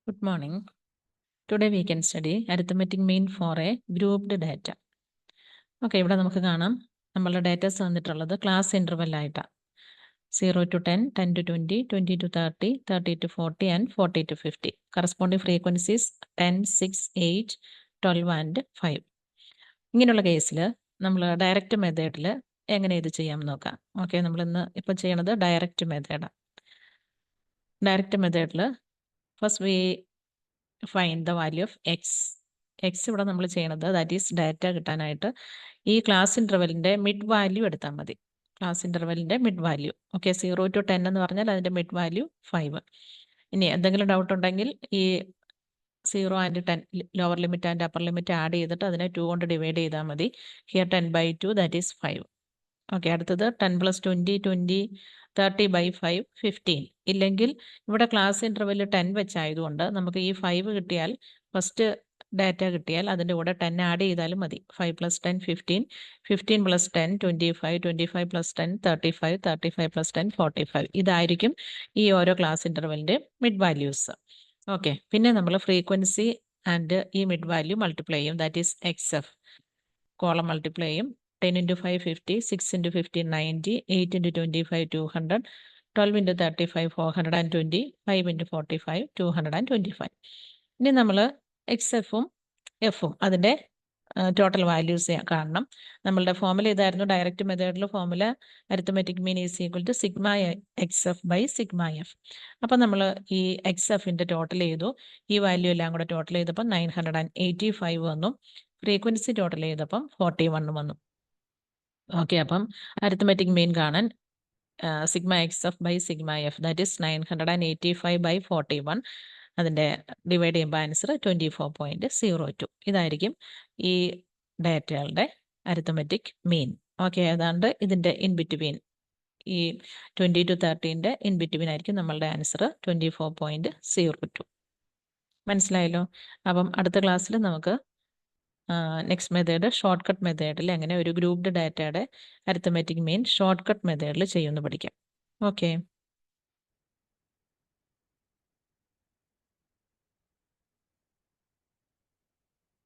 Good morning. Today we can study arithmetic mean for a grouped data. Okay, ഇവിടെ നമുക്ക് കാണാം നമ്മളുടെ datas വന്നിട്ടുള്ളത് ക്ലാസ് ഇൻ്റർവെൽ ആയിട്ടാണ് 0 to 10, 10 to 20, 20 to 30, 30 to 40 and 40 to 50. Corresponding frequencies 10, 6, 8, 12 and 5. ഇങ്ങനെയുള്ള കേസിൽ നമ്മൾ ഡയറക്റ്റ് മെത്തേഡിൽ എങ്ങനെ ഇത് ചെയ്യാം നോക്കാം. ഓക്കെ, നമ്മളിന്ന് ഇപ്പോൾ ചെയ്യണത് ഡയറക്റ്റ് മെത്തേഡാണ്. ഡയറക്റ്റ് മെത്തേഡിൽ first we find the value of X. ഇവിടെ നമ്മൾ ചെയ്യണത് ദാറ്റ് ഈസ് ഡാറ്റ കിട്ടാനായിട്ട് ഈ ക്ലാസ് ഇൻ്റർവെലിൻ്റെ മിഡ് വാല്യൂ എടുത്താൽ മതി. ക്ലാസ് ഇൻ്റർവെലിൻ്റെ മിഡ് വാല്യൂ. ഓക്കെ, 0 to 10 എന്ന് പറഞ്ഞാൽ അതിൻ്റെ മിഡ് വാല്യൂ 5. ഇനി എന്തെങ്കിലും ഡൗട്ട് ഉണ്ടെങ്കിൽ ഈ 0 and 10 lower limit and upper limit add ചെയ്തിട്ട് അതിനെ 2 കൊണ്ട് ഡിവൈഡ് ചെയ്താൽ മതി. Here 10/2 that is 5. ഓക്കെ, അടുത്തത് 10 + 20, 20, 30/5, 15. ഇല്ലെങ്കിൽ ഇവിടെ ക്ലാസ് ഇൻ്റർവെൽ 10 വെച്ചായതുകൊണ്ട് നമുക്ക് ഈ 5 കിട്ടിയാൽ ഫസ്റ്റ് ഡാറ്റ കിട്ടിയാൽ അതിൻ്റെ കൂടെ 10 ആഡ് ചെയ്താലും മതി. 5 + 10, 15, 15 + 10, 25, 25 + 10, 35, 35 + 10, 45. ഇതായിരിക്കും ഈ ഓരോ ക്ലാസ് ഇൻ്റർവെലിൻ്റെ മിഡ് വാല്യൂസ്. ഓക്കെ, പിന്നെ നമ്മൾ ഫ്രീക്വൻസി ആൻഡ് ഈ മിഡ് വാല്യൂ മൾട്ടിപ്ലൈ ചെയ്യും. That is XF. Column multiply ചെയ്യും. 10 × 5 50, 6 × 15 90, 8 × 25 200, 12 × 35 420, 5 × 45 225. ഇനി നമ്മൾ XFഉം Fഉം അതിൻ്റെ ടോട്ടൽ വാല്യൂസ് കാണണം. നമ്മളുടെ ഫോമുല ഇതായിരുന്നു. ഡയറക്റ്റ് മെത്തേഡിൽ formula arithmetic mean is equal to sigma XF by sigma F. അപ്പം നമ്മൾ ഈ XFൻ്റെ ടോട്ടൽ ചെയ്തു. ഈ വാല്യൂ എല്ലാം കൂടെ ടോട്ടൽ ചെയ്തപ്പോൾ 985 വന്നു. ഫ്രീക്വൻസി ടോട്ടൽ ചെയ്തപ്പം 41 വന്നു. ഓക്കെ, അപ്പം അരിത്തമെറ്റിക് മീൻ കാണാൻ sigma XF by sigma F that is 985/41. അതിൻ്റെ ഡിവൈഡ് ചെയ്യുമ്പോൾ ആൻസർ 24.02. ഇതായിരിക്കും ഈ ഡാറ്റകളുടെ അരിത്തമെറ്റിക് മീൻ. ഓക്കെ, ഏതാണ്ട് ഇതിൻ്റെ ഇൻ ബിറ്റ്വീൻ ഈ 20 to 30ൻ്റെ ഇൻ ബിറ്റ്വീൻ ആയിരിക്കും നമ്മളുടെ ആൻസർ 24.02. മനസ്സിലായല്ലോ? അപ്പം അടുത്ത ക്ലാസ്സിൽ നമുക്ക് നെക്സ്റ്റ് മെത്തേഡ് ഷോർട്ട് കട്ട് മെത്തേഡിൽ എങ്ങനെ ഒരു ഗ്രൂപ്പ്ഡ് ഡാറ്റയുടെ അരിത്തമെറ്റിക് മീൻ ഷോർട്ട് കട്ട് മെത്തേഡിൽ ചെയ്യുമെന്ന് പഠിക്കാം. ഓക്കെ.